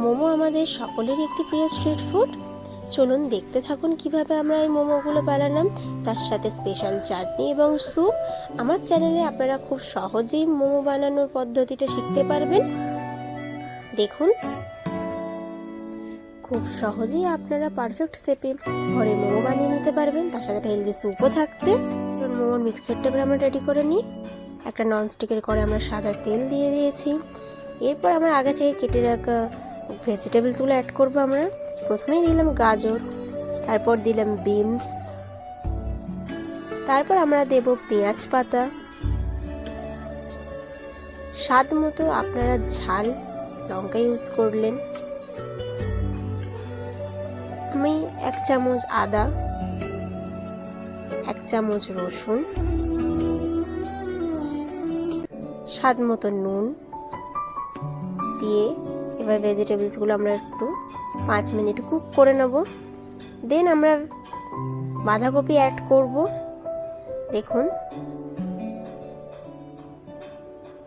মোমো আমাদের সকলেরই একটি প্রিয় স্ট্রিট ফুড। চলুন দেখতে থাকুন কিভাবে আমরা এই মোমোগুলো বানালাম, তার সাথে স্পেশাল চাটনি এবং স্যুপ। আমার চ্যানেলে আপনারা খুব সহজেই মোমো বানানোর পদ্ধতিটা শিখতে পারবেন। দেখুন, খুব সহজেই আপনারা পারফেক্ট শেপে ঘরে মোমো বানিয়ে নিতে পারবেন। তার সাথে একটা হেলদি স্যুপও থাকছে। মোমোর মিক্সচারটা আমরা রেডি করে নিই। একটা ননস্টিকের কড়াই আমরা সাদা তেল দিয়ে দিয়েছি। এরপর আমরা আগে থেকে কেটে রাখা ভেজিটেবলসগুলো অ্যাড করবো। আমরা প্রথমেই দিলাম গাজর, তারপর দিলাম বিনস, তারপর আমরা দেব পেঁয়াজ পাতা। স্বাদ মতো আপনারা ঝাল লঙ্কা ইউজ করলেন। আমি 1 চামচ আদা, 1 চামচ রসুন, স্বাদ মতো নুন দিয়ে এবার ভেজিটেবলসগুলো আমরা একটু 5 মিনিট কুক করে নেব। দেন আমরা বাঁধাকপি অ্যাড করব। দেখুন,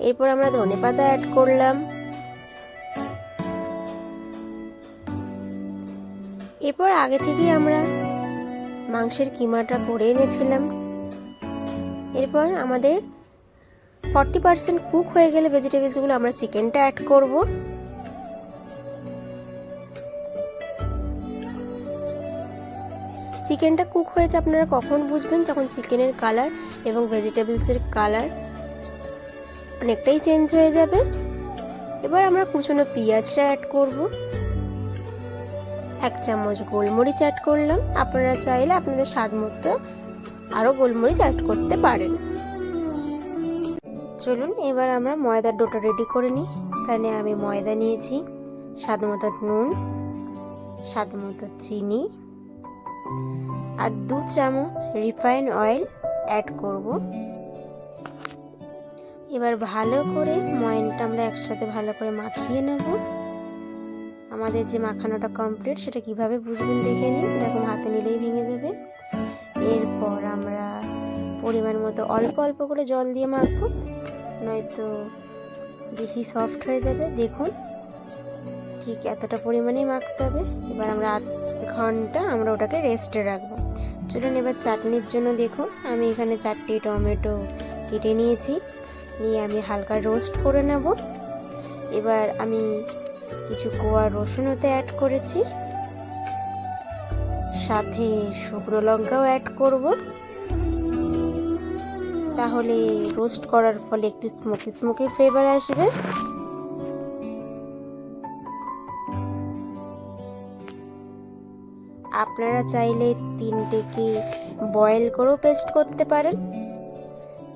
এরপর আমরা ধনেপাতা অ্যাড করলাম। এরপর আগে থেকে আমরা মাংসের কিমাটা করে এনেছিলাম। এরপর আমাদের 40% কুক হয়ে গেলে ভেজিটেবলসগুলো আমরা চিকেনটা অ্যাড করব। চিকেনটা কুক হয়েছে আপনারা কখন বুঝবেন? যখন চিকেনের কালার এবং ভেজিটেবলসের কালার অনেকটাই চেঞ্জ হয়ে যাবে। এবার আমরা কুচনো পেঁয়াজটা অ্যাড করব। 1 চামচ গোলমরিচ অ্যাড করলাম। আপনারা চাইলে আপনাদের স্বাদ মতো আরও গোলমরিচ অ্যাড করতে পারেন। চলুন এবার আমরা ময়দার ডোটা রেডি করে নিই। এখানে আমি ময়দা নিয়েছি, স্বাদ মতো নুন, স্বাদ মতো চিনি আর 2 চামচ রিফাইন অয়েল অ্যাড করব। এবার ভালো করে ময়দাটা আমরা একসাথে ভালো করে মাখিয়ে নেব। আমাদের যে মাখানোটা কমপ্লিট, সেটা কিভাবে বুঝবেন দেখে নিন। এরকম হাতে নিলেই ভেঙে যাবে। এরপর আমরা পরিমাণ মতো অল্প অল্প করে জল দিয়ে মাখবো, নয়তো বেশি সফট হয়ে যাবে। দেখুন, ঠিক এতটা পরিমাণেই মাখতে হবে। এবার আমরা 8 ঘন্টা আমরা ওটাকে রেস্টে রাখবো। চলুন এবার চাটনির জন্য দেখুন, আমি এখানে 4টি টমেটো কেটে নিয়েছি, নিয়ে আমি হালকা রোস্ট করে নেব। এবার আমি কিছু কোয়া রসুন ওতে অ্যাড করেছি, সাথে শুকনো লঙ্কাও অ্যাড করব। তাহলে রোস্ট করার ফলে একটু স্মোকি স্মোকি ফ্লেভার আসবে। আপনারা চাইলে 3টেকে বয়েল করেও পেস্ট করতে পারেন।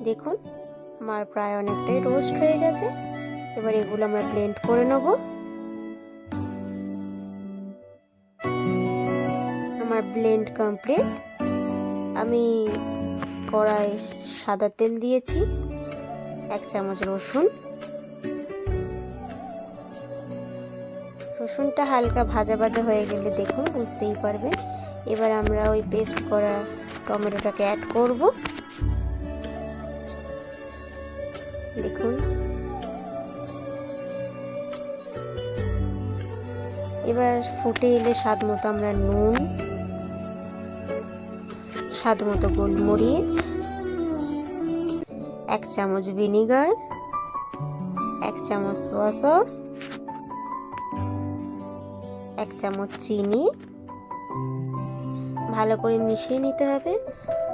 দেখুন, আমার প্রায় অনেকটাই রোস্ট হয়ে গেছে। এবার এগুলো আমরা ব্লেন্ড করে নেব। আমার ব্লেন্ড কমপ্লিট। আমি কড়াই সাদা তেল দিয়েছি, 1 চামচ রসুনটা হালকা ভাজা ভাজা হয়ে গেলে দেখুন বুঝতেই পারবেন। এবার আমরা ওই পেস্ট করা টমেটোটাকে অ্যাড করব। দেখুন, এবার ফুটে এলে স্বাদ মতো আমরা নুন, স্বাদ মতো গোলমরিচ, 1 চামচ ভিনিগার, 1 চামচ সোয়া সস, 1 চামচ চিনি ভালো করে মিশিয়ে নিতে হবে।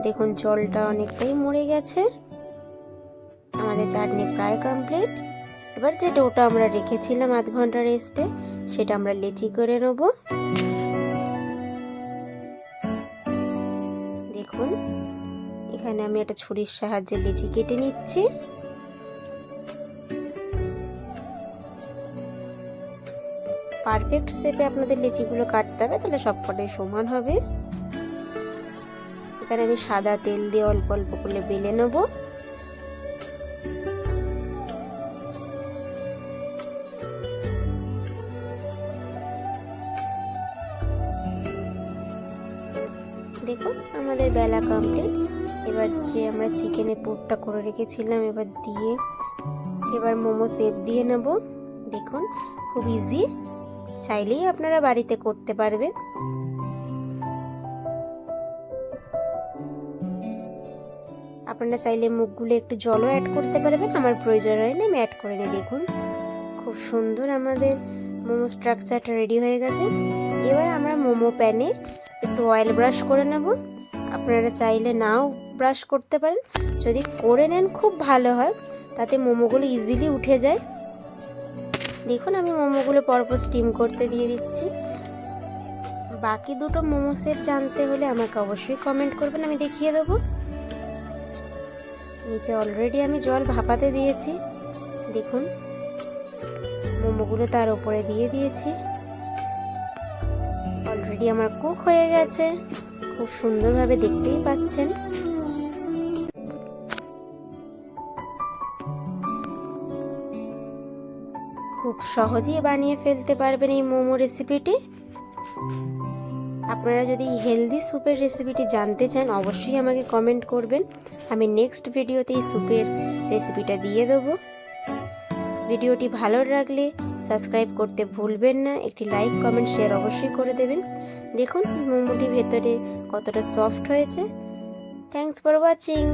দেখুন, জলটা অনেকটাই মরে গেছে। আমাদের চাটনি প্রায় কমপ্লিট। এবার যে ডোটা আমরা রেখেছিলাম 8 ঘন্টা রেস্টে, সেটা আমরা লেচি করে নেব। দেখুন, এখানে আমি একটা ছুরির সাহায্যে লেচি কেটে নিচ্ছি। পারফেক্ট শেপে আপনাদের লেচিগুলো কাটতে হবে, তাহলে সবকটাই সমান হবে। এখানে আমি সাদা তেল দিয়ে অল্প অল্প করে বেলে নেব। দেখুন, আমাদের বেলা কমপ্লিট। এবার যে আমরা চিকেনের পুরটা করে রেখেছিলাম এবার দিয়ে এবার মোমো শেপ দিয়ে নেব। দেখুন, খুব ইজি। চাইলেই আপনারা বাড়িতে করতে পারবেন। আপনারা চাইলে মুখগুলো একটু জলও অ্যাড করতে পারবেন, আমার প্রয়োজন হয়নি, আমি অ্যাড করে নিই। দেখুন খুব সুন্দর আমাদের মোমো স্ট্রাকচারটা রেডি হয়ে গেছে। এবার আমরা মোমো প্যানে একটু অয়েল ব্রাশ করে নেব। আপনারা চাইলে নাও ব্রাশ করতে পারেন, যদি করে নেন খুব ভালো হয়, তাতে মোমোগুলো ইজিলি উঠে যায়। দেখুন আমি মোমোগুলো পরপর স্টিম করতে দিয়ে দিচ্ছি। বাকি দুটো মোমো শেপ জানতে হলে আমাকে অবশ্যই কমেন্ট করবেন, আমি দেখিয়ে দেবো। নিচে অলরেডি আমি জল ভাপাতে দিয়েছি। দেখুন মোমোগুলো তার উপরে দিয়ে দিয়েছি। অলরেডি আমার কুক হয়ে গেছে, খুব সুন্দরভাবে দেখতেই পাচ্ছেন। খুব সহজেই বানিয়ে ফেলতে পারবেন এই মোমো রেসিপিটি। আপনারা যদি হেলদি স্যুপের রেসিপিটি জানতে চান অবশ্যই আমাকে কমেন্ট করবেন, আমি নেক্সট ভিডিওতে এই স্যুপের রেসিপিটা দিয়ে দেবো। ভিডিওটি ভালো লাগলে সাবস্ক্রাইব করতে ভুলবেন না, একটি লাইক কমেন্ট শেয়ার অবশ্যই করে দেবেন। দেখুন মোমোটি ভেতরে কতটা সফট হয়েছে। Thanks for watching.